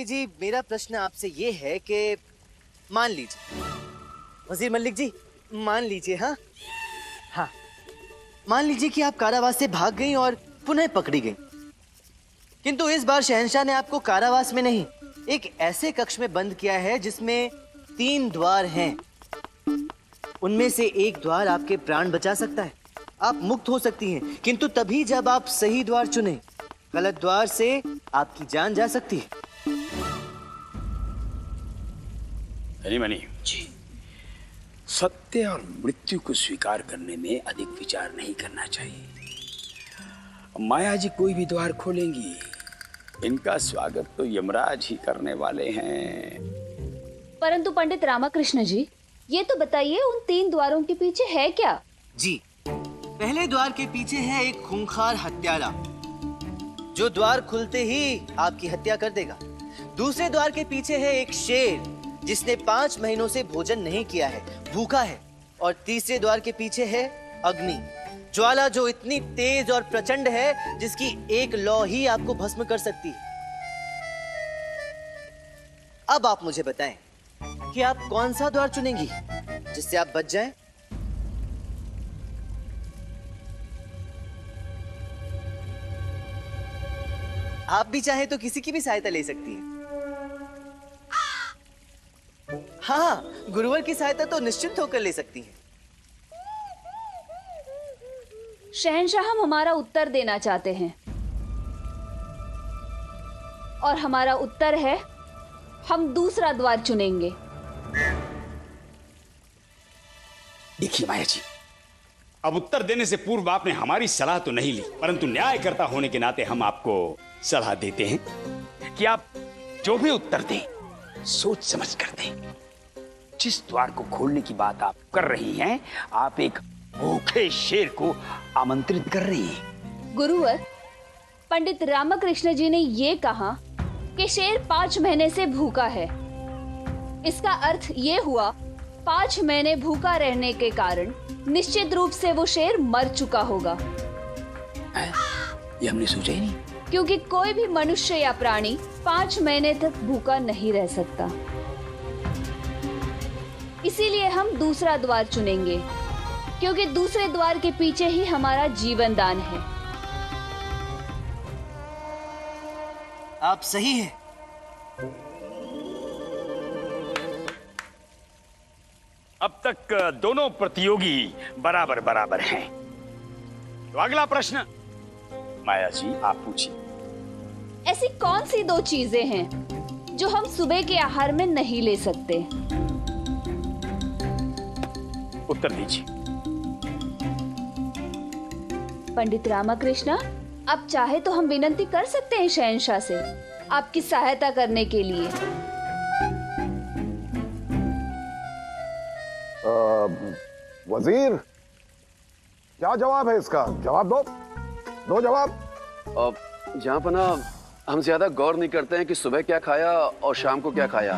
देवी जी, मेरा प्रश्न आपसे ये है कि मान लीजिए वजीर मलिक जी, मान लीजिए, हाँ, मान लीजिए कि आप कारावास से भाग गई और पुनः पकड़ी गई, किंतु इस बार शहंशाह ने आपको कारावास में नहीं, एक ऐसे कक्ष में बंद किया है जिसमें 3 द्वार हैं। उनमें से एक द्वार आपके प्राण बचा सकता है, आप मुक्त हो सकती हैं, किंतु तभी जब आप सही द्वार चुने, गलत द्वार से आपकी जान जा सकती है। मनी जी, सत्य और मृत्यु को स्वीकार करने में अधिक विचार नहीं करना चाहिए। माया जी कोई भी द्वार खोलेंगी, इनका स्वागत तो यमराज ही करने वाले हैं। परंतु पंडित रामाकृष्ण जी, ये तो बताइए उन 3 द्वारों के पीछे है क्या? जी, पहले द्वार के पीछे है एक खूंखार हत्यारा, जो द्वार खुलते ही आपकी हत्या कर देगा। दूसरे द्वार के पीछे है एक शेर, जिसने 5 महीनों से भोजन नहीं किया है, भूखा है। और तीसरे द्वार के पीछे है अग्नि, ज्वाला जो इतनी तेज और प्रचंड है जिसकी एक लौ ही आपको भस्म कर सकती है। अब आप मुझे बताएं कि आप कौन सा द्वार चुनेंगी जिससे आप बच जाएं? आप भी चाहे तो किसी की भी सहायता ले सकती हैं। हाँ, गुरुवर की सहायता तो निश्चित होकर ले सकती हैं। शहंशाह, हम हमारा उत्तर देना चाहते हैं और हमारा उत्तर है, हम दूसरा द्वार चुनेंगे। देखिए माया जी, अब उत्तर देने से पूर्व आपने हमारी सलाह तो नहीं ली, परंतु न्यायकर्ता होने के नाते हम आपको सलाह देते हैं कि आप जो भी उत्तर दें, सोच समझ कर दें। जिस द्वार को खोलने की बात आप कर रही हैं, आप एक भूखे शेर को आमंत्रित कर रही हैं। गुरुवर, पंडित रामकृष्ण जी ने ये कहा कि शेर 5 महीने से भूखा है। इसका अर्थ ये हुआ 5 महीने भूखा रहने के कारण निश्चित रूप से वो शेर मर चुका होगा। ये हमने सोचा ही नहीं। क्योंकि कोई भी मनुष्य या प्राणी 5 महीने तक भूखा नहीं रह सकता। इसीलिए हम दूसरा द्वार चुनेंगे, क्योंकि दूसरे द्वार के पीछे ही हमारा जीवन दान है। आप सही हैं। अब तक दोनों प्रतियोगी बराबर बराबर हैं। तो अगला प्रश्न माया जी आप पूछिए। ऐसी कौन सी 2 चीजें हैं जो हम सुबह के आहार में नहीं ले सकते? उत्तर दीजिए। पंडित रामकृष्ण, आप चाहे तो हम विनती कर सकते हैं शहंशाह से आपकी सहायता करने के लिए। वजीर, क्या जवाब है इसका? जवाब दो जवाब। जहाँपना, हम ज्यादा गौर नहीं करते हैं कि सुबह क्या खाया और शाम को क्या खाया।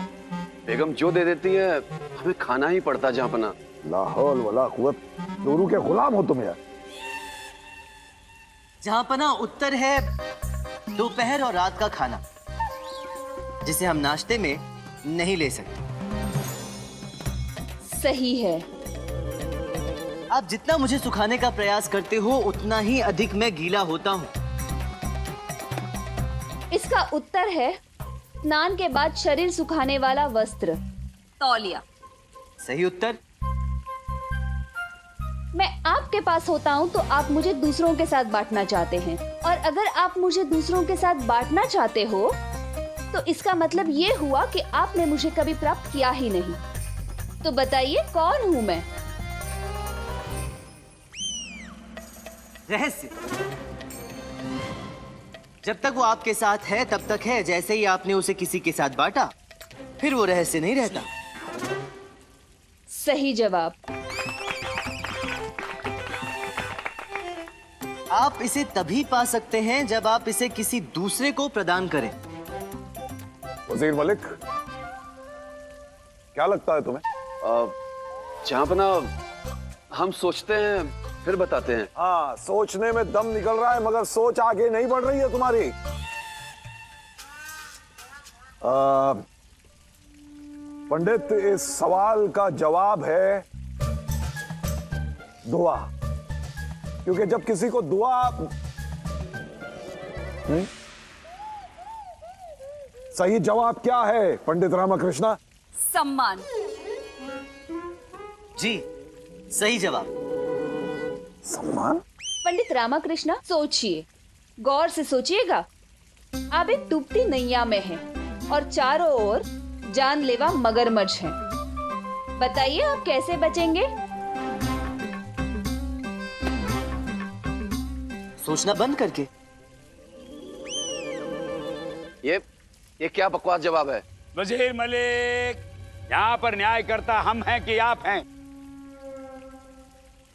बेगम जो दे देती है हमें खाना ही पड़ता। जहाँपना, ला हौल वला कुव्वत, नूरू के गुलाम हो तुम यार। जहाँपना, उत्तर है दोपहर और रात का खाना, जिसे हम नाश्ते में नहीं ले सकते। सही है। आप जितना मुझे सुखाने का प्रयास करते हो, उतना ही अधिक मैं गीला होता हूँ। इसका उत्तर है स्नान के बाद शरीर सुखाने वाला वस्त्र, तौलिया। सही उत्तर। मैं आपके पास होता हूँ तो आप मुझे दूसरों के साथ बांटना चाहते हैं, और अगर आप मुझे दूसरों के साथ बांटना चाहते हो तो इसका मतलब ये हुआ कि आपने मुझे कभी प्राप्त किया ही नहीं। तो बताइए, कौन हूँ मैं? रहस्य। जब तक वो आपके साथ है तब तक है, जैसे ही आपने उसे किसी के साथ बांटा, फिर वो रहस्य नहीं रहता। सही जवाब। आप इसे तभी पा सकते हैं जब आप इसे किसी दूसरे को प्रदान करें। वजीर मलिक, क्या लगता है तुम्हें? जहाँपना, हम सोचते हैं फिर बताते हैं। हाँ, सोचने में दम निकल रहा है, मगर सोच आगे नहीं बढ़ रही है तुम्हारी। पंडित, इस सवाल का जवाब है दुआ। क्योंकि जब किसी को दुआ सही जवाब क्या है पंडित रामकृष्ण? सम्मान। जी, सही जवाब। सम्मान? पंडित रामकृष्ण, सोचिए, गौर से सोचिएगा। आप एक डूबती नैया में हैं और चारों ओर जानलेवा मगरमच्छ हैं। बताइए आप कैसे बचेंगे? सोचना बंद करके। ये क्या बकवास जवाब है? वजीर मलिक, यहाँ पर न्याय करता हम हैं कि आप हैं?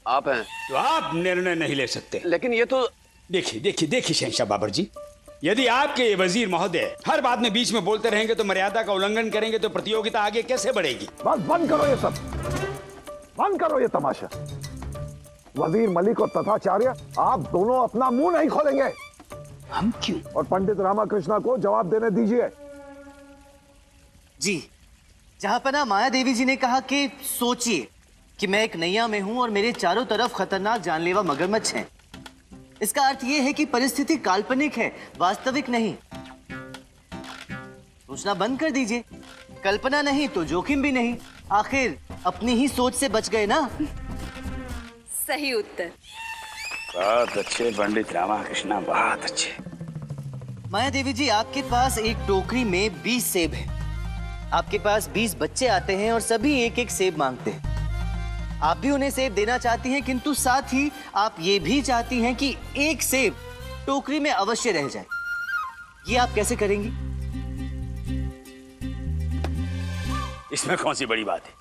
आप हैं। तो आप निर्णय नहीं ले सकते। लेकिन ये तो देखिए शहंशाह बाबर जी, यदि आपके ये वजीर महोदय हर बात में बीच में बोलते रहेंगे तो मर्यादा का उल्लंघन करेंगे तो प्रतियोगिता आगे कैसे बढ़ेगी? बस बंद करो ये सब, बंद करो ये तमाशा। वजीर मलिक और तथाचार्य, आप दोनों अपना मुंह नहीं खोलेंगे। हम क्यों? और पंडित रामकृष्ण को जवाब देने दीजिए। जी, जहां पर ना माया देवी जी ने कहा कि सोचिए कि मैं एक नैया में हूं और मेरे चारों तरफ खतरनाक जानलेवा मगरमच्छ हैं, इसका अर्थ यह है कि परिस्थिति काल्पनिक है, वास्तविक नहीं। सोचना बंद कर दीजिए। कल्पना नहीं तो जोखिम भी नहीं। आखिर अपनी ही सोच से बच गए ना। सही उत्तर। बहुत अच्छे पंडित रामकृष्ण, बहुत अच्छे। माया देवी जी, आपके पास एक टोकरी में 20 सेब है। आपके पास 20 बच्चे आते हैं और सभी एक एक सेब मांगते हैं। आप भी उन्हें सेब देना चाहती हैं, किंतु साथ ही आप ये भी चाहती हैं कि एक सेब टोकरी में अवश्य रह जाए। ये आप कैसे करेंगी? इसमें कौन सी बड़ी बात है?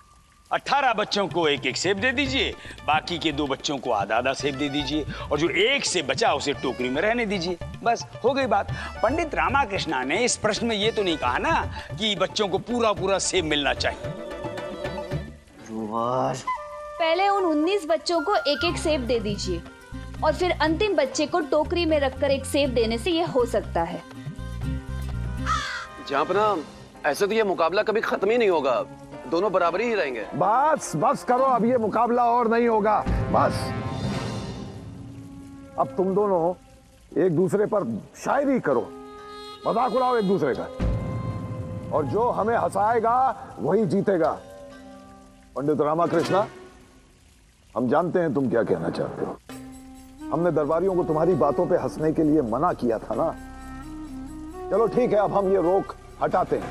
18 बच्चों को एक एक सेब दे दीजिए, बाकी के 2 बच्चों को आधा आधा सेब दे दीजिए और जो एक सेब बचा उसे टोकरी में रहने दीजिए। बस हो गई बात। पंडित रामकृष्ण ने इस प्रश्न में ये तो नहीं कहा ना कि बच्चों को पूरा पूरा सेब मिलना चाहिए। पहले उन 19 बच्चों को एक एक सेब दे दीजिए और फिर अंतिम बच्चे को टोकरी में रखकर एक सेब देने से यह हो सकता है। जहाँ पर ना, ऐसे तो ये मुकाबला कभी खत्म ही नहीं होगा, दोनों बराबरी ही रहेंगे। बस बस करो, अब ये मुकाबला और नहीं होगा। बस अब तुम दोनों एक दूसरे पर शायरी करो, मजाक उड़ाओ एक दूसरे का, और जो हमें हंसाएगा वही जीतेगा। पंडित रामकृष्ण, हम जानते हैं तुम क्या कहना चाहते हो। हमने दरबारियों को तुम्हारी बातों पे हंसने के लिए मना किया था ना। चलो ठीक है, अब हम ये रोक हटाते हैं।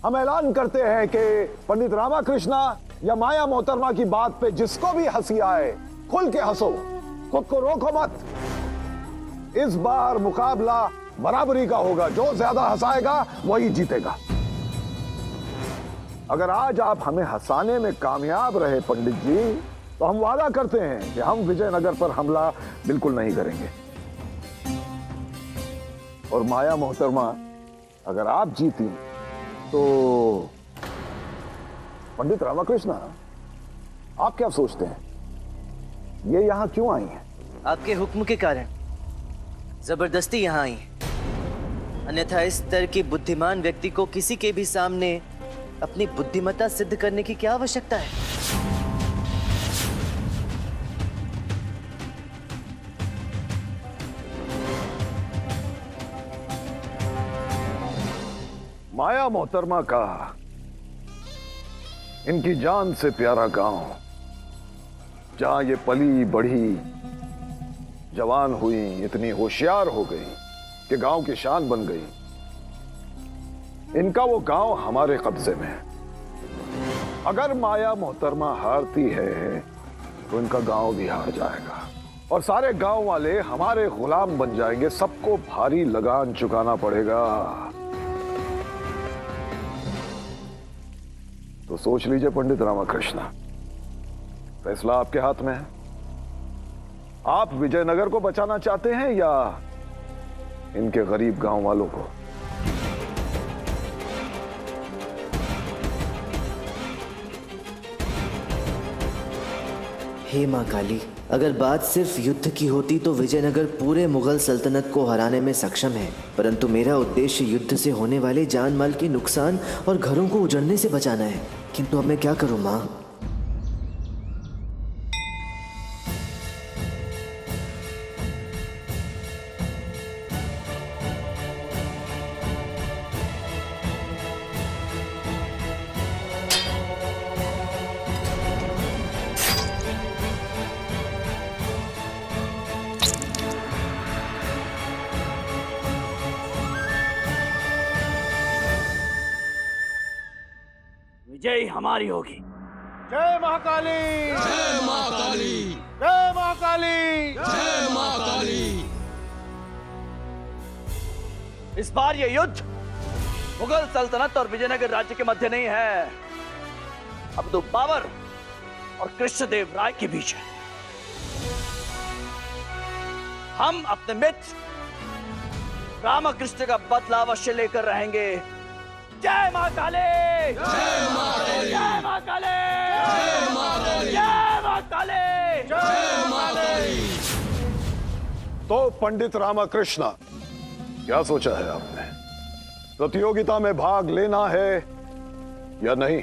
हम ऐलान करते हैं कि पंडित रामकृष्ण या माया मोहतरमा की बात पे जिसको भी हंसी आए, खुल के हंसो, खुद को रोको मत। इस बार मुकाबला बराबरी का होगा, जो ज्यादा हंसाएगा वही जीतेगा। अगर आज आप हमें हंसाने में कामयाब रहे पंडित जी, तो हम वादा करते हैं कि हम विजयनगर पर हमला बिल्कुल नहीं करेंगे। और माया मोहतरमा, अगर आप जीती तो पंडित रामकृष्ण, आप क्या सोचते हैं, ये यहां क्यों आई हैं? आपके हुक्म के कारण जबरदस्ती यहां आई हैं। अन्यथा इस तरह की बुद्धिमान व्यक्ति को किसी के भी सामने अपनी बुद्धिमत्ता सिद्ध करने की क्या आवश्यकता है? माया मोहतरमा का इनकी जान से प्यारा गांव, जहां ये पली बढ़ी, जवान हुई, इतनी होशियार हो गई कि गांव की शान बन गई, इनका वो गांव हमारे कब्जे में है। अगर माया मोहतरमा हारती है तो इनका गांव भी हार जाएगा और सारे गांव वाले हमारे गुलाम बन जाएंगे। सबको भारी लगान चुकाना पड़ेगा। तो सोच लीजिए पंडित रामकृष्ण, फैसला आपके हाथ में है। आप विजयनगर को बचाना चाहते हैं या इनके गरीब गांव वालों को? हे माँ काली, अगर बात सिर्फ युद्ध की होती तो विजयनगर पूरे मुगल सल्तनत को हराने में सक्षम है, परंतु मेरा उद्देश्य युद्ध से होने वाले जान माल के नुकसान और घरों को उजड़ने से बचाना है। किंतु अब मैं क्या करूं माँ? विजय हमारी होगी। जय महाकाली, जय मां काली, जय महाकाली, जय मां काली। इस बार ये युद्ध मुगल सल्तनत और विजयनगर राज्य के मध्य नहीं है, अब तो बाबर और कृष्णदेव राय के बीच है। हम अपने मित्र रामकृष्ण का बदला अवश्य लेकर रहेंगे। जय मां काली, जय मां काली, जय मां काली, जय मां काली, जय मां काली, जय मां काली। तो पंडित रामकृष्ण, क्या सोचा है आपने? प्रतियोगिता में भाग लेना है या नहीं?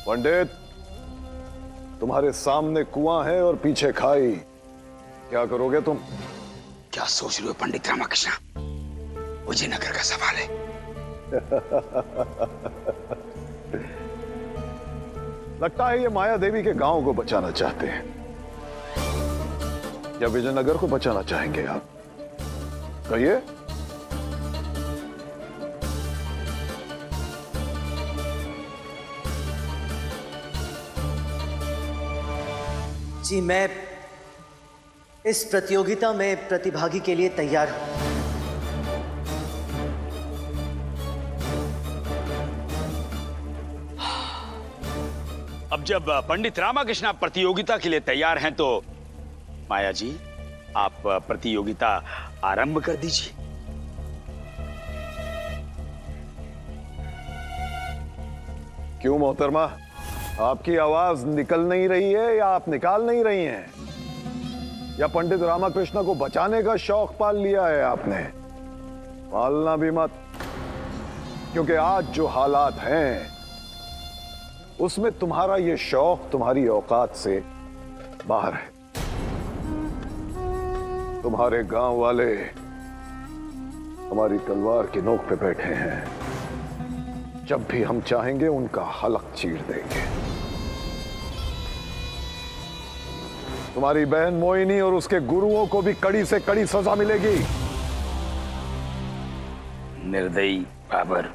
पंडित, तुम्हारे सामने कुआं है और पीछे खाई, क्या करोगे तुम? क्या सोच रहे हो पंडित रामकृष्ण? विजयनगर का सवाल है। लगता है ये माया देवी के गांव को बचाना चाहते हैं, या विजयनगर को बचाना चाहेंगे आप? कहिए। जी, मैं इस प्रतियोगिता में प्रतिभागी के लिए तैयार हूं। अब जब पंडित रामकृष्ण प्रतियोगिता के लिए तैयार हैं तो माया जी, आप प्रतियोगिता आरंभ कर दीजिए। क्यों मोहतरमा, आपकी आवाज निकल नहीं रही है या आप निकाल नहीं रही हैं? या पंडित रामकृष्ण को बचाने का शौक पाल लिया है आपने? पालना भी मत, क्योंकि आज जो हालात हैं उसमें तुम्हारा ये शौक तुम्हारी औकात से बाहर है। तुम्हारे गांव वाले हमारी तलवार की नोक पे बैठे हैं, जब भी हम चाहेंगे उनका हलक चीर देंगे। तुम्हारी बहन मोहिनी और उसके गुरुओं को भी कड़ी से कड़ी सजा मिलेगी। निर्दयी बाबर।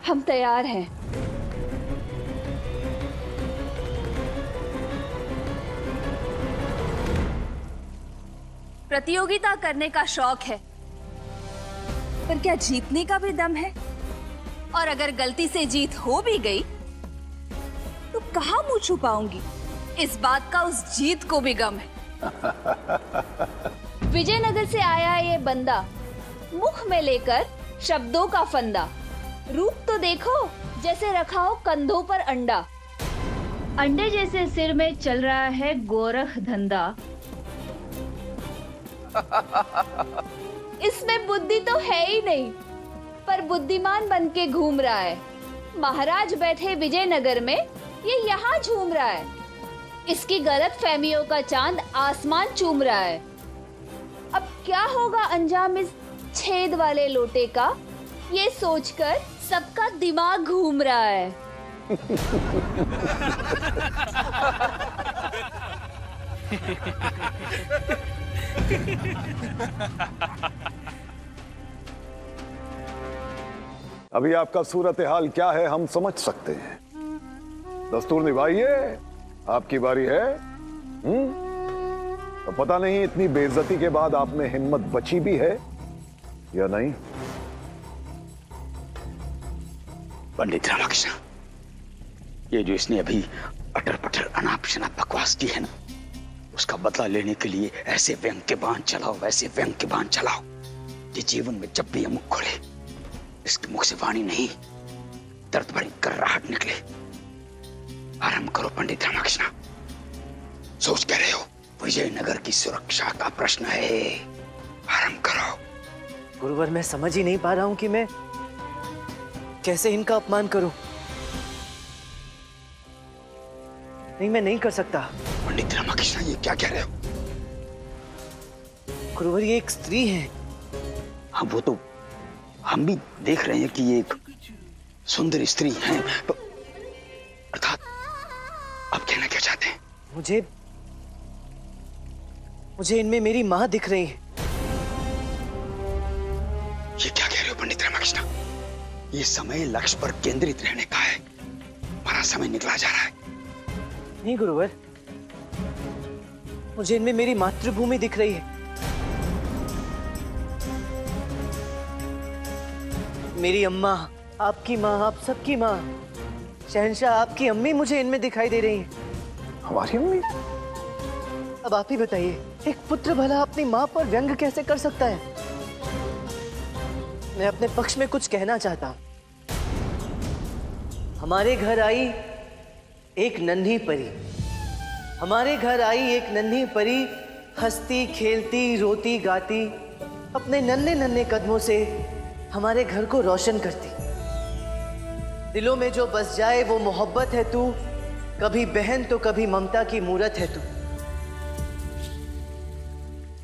हम तैयार हैं। प्रतियोगिता करने का शौक है, पर क्या जीतने का भी दम है? और अगर गलती से जीत हो भी गई तो कहां मुंह छुपाऊंगी? इस बात का उस जीत को भी गम है। विजयनगर से आया ये बंदा, मुख में लेकर शब्दों का फंदा। रूप तो देखो, जैसे रखा हो कंधों पर अंडा। अंडे जैसे सिर में चल रहा है गोरख धंधा। इसमें बुद्धि तो है ही नहीं, पर बुद्धिमान बन के घूम रहा है। महाराज बैठे विजयनगर में, ये यहाँ झूम रहा है। इसकी गलत फहमियों का चांद आसमान चूम रहा है। अब क्या होगा अंजाम इस छेद वाले लोटे का, ये सोचकर सबका दिमाग घूम रहा है। अभी आपका सूरत हाल क्या है हम समझ सकते हैं। दस्तूर निभाइए, आपकी बारी है। तो पता नहीं इतनी बेइज्जती के बाद आप में हिम्मत बची भी है या नहीं। पंडित रामकृष्ण, ये जो इसने अभी अटर पटर अनाप शनाप बकवास की है ना, उसका बदला लेने के लिए ऐसे व्यंग के बाण चलाओ, ऐसे व्यंग के बाण चलाओ कि जीवन में जब भी ये मुख खोले, इसके मुख से वाणी नहीं दर्द भरी कर्राहट निकले। आरंभ करो पंडित रामकृष्ण। सोच कह रहे हो विजयनगर की सुरक्षा का प्रश्न है, आरंभ करो। गुरुवर, मैं समझ ही नहीं पा रहा हूं कि मैं कैसे इनका अपमान करूं। नहीं, मैं नहीं कर सकता। पंडित रामकृष्ण, ये क्या कह रहे हो? गुरुवर, ये एक स्त्री है। हाँ, वो तो हम भी देख रहे हैं कि ये एक सुंदर स्त्री है, अर्थात आप कहना क्या चाहते हैं? मुझे इनमें मेरी मां दिख रही है। ये क्या कह रहे हो पंडित रामकृष्ण? ये समय लक्ष्य पर केंद्रित रहने का है, हमारा समय निकला जा रहा है। नहीं गुरुवर, मुझे इनमें मेरी मातृभूमि दिख रही है। मेरी अम्मा, आपकी माँ, आप सबकी माँ, शहंशाह आपकी अम्मी मुझे इनमें दिखाई दे रही है। हमारी अम्मी? अब आप ही बताइए, एक पुत्र भला अपनी माँ पर व्यंग कैसे कर सकता है? मैं अपने पक्ष में कुछ कहना चाहता हूं। हमारे घर आई एक नन्ही परी, हमारे घर आई एक नन्ही परी, हंसती खेलती रोती गाती अपने नन्हे नन्हे कदमों से हमारे घर को रोशन करती। दिलों में जो बस जाए वो मोहब्बत है तू, कभी बहन तो कभी ममता की मूरत है तू।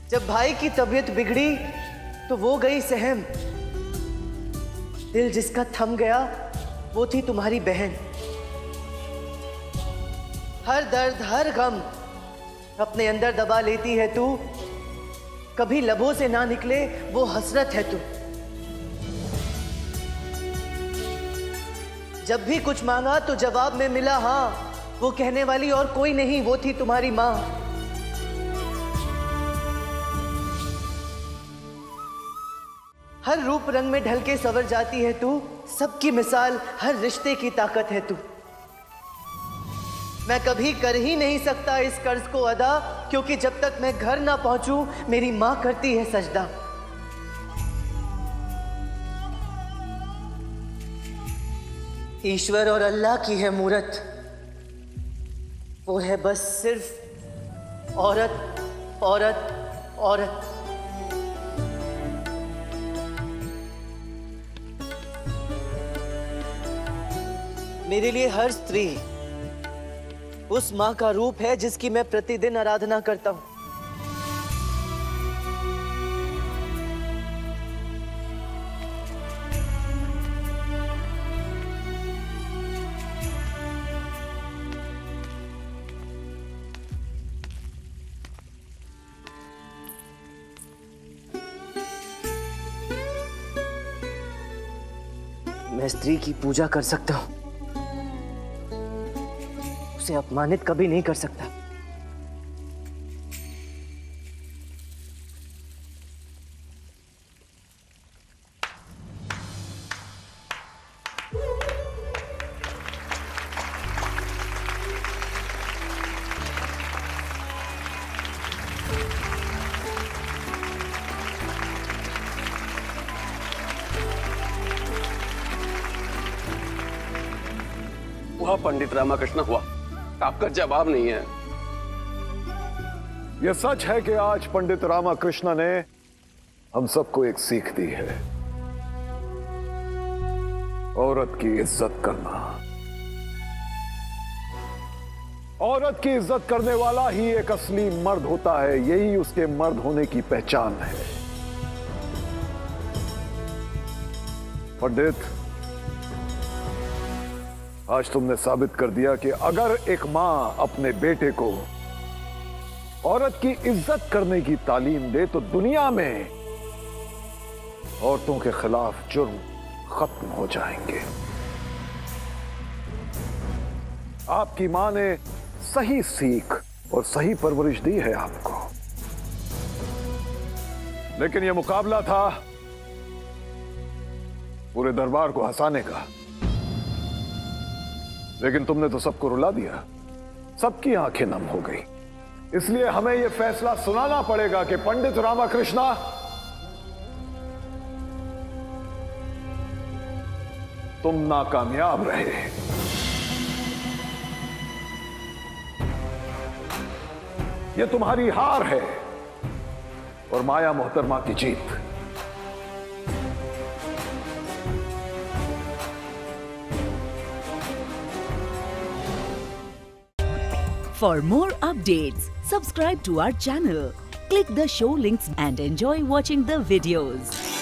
जब भाई की तबीयत बिगड़ी तो वो गई सहम, दिल जिसका थम गया वो थी तुम्हारी बहन। हर दर्द हर गम अपने अंदर दबा लेती है तू, कभी लबों से ना निकले वो हसरत है तू। जब भी कुछ मांगा तो जवाब में मिला हाँ, वो कहने वाली और कोई नहीं, वो थी तुम्हारी मां। हर रूप रंग में ढल के संवर जाती है तू, सबकी मिसाल हर रिश्ते की ताकत है तू। मैं कभी कर ही नहीं सकता इस कर्ज को अदा, क्योंकि जब तक मैं घर ना पहुंचूं मेरी मां करती है सजदा। ईश्वर और अल्लाह की है मूरत, वो है बस सिर्फ औरत औरत औरत। मेरे लिए हर स्त्री उस मां का रूप है जिसकी मैं प्रतिदिन आराधना करता हूं। मैं स्त्री की पूजा कर सकता हूं, उसे अपमानित कभी नहीं कर सकता। हुआ पंडित रामकृष्ण, हुआ। आपका जवाब नहीं है। यह सच है कि आज पंडित रामकृष्ण ने हम सबको एक सीख दी है, औरत की इज्जत करना। औरत की इज्जत करने वाला ही एक असली मर्द होता है, यही उसके मर्द होने की पहचान है। पंडित, आज तुमने साबित कर दिया कि अगर एक मां अपने बेटे को औरत की इज्जत करने की तालीम दे तो दुनिया में औरतों के खिलाफ जुर्म खत्म हो जाएंगे। आपकी मां ने सही सीख और सही परवरिश दी है आपको, लेकिन यह मुकाबला था पूरे दरबार को हंसाने का। लेकिन तुमने तो सबको रुला दिया, सबकी आंखें नम हो गई। इसलिए हमें यह फैसला सुनाना पड़ेगा कि पंडित रामकृष्ण, तुम नाकामयाब रहे। ये तुम्हारी हार है और माया मोहतरमा की जीत। For more updates, subscribe to our channel, click the show links and enjoy watching the videos.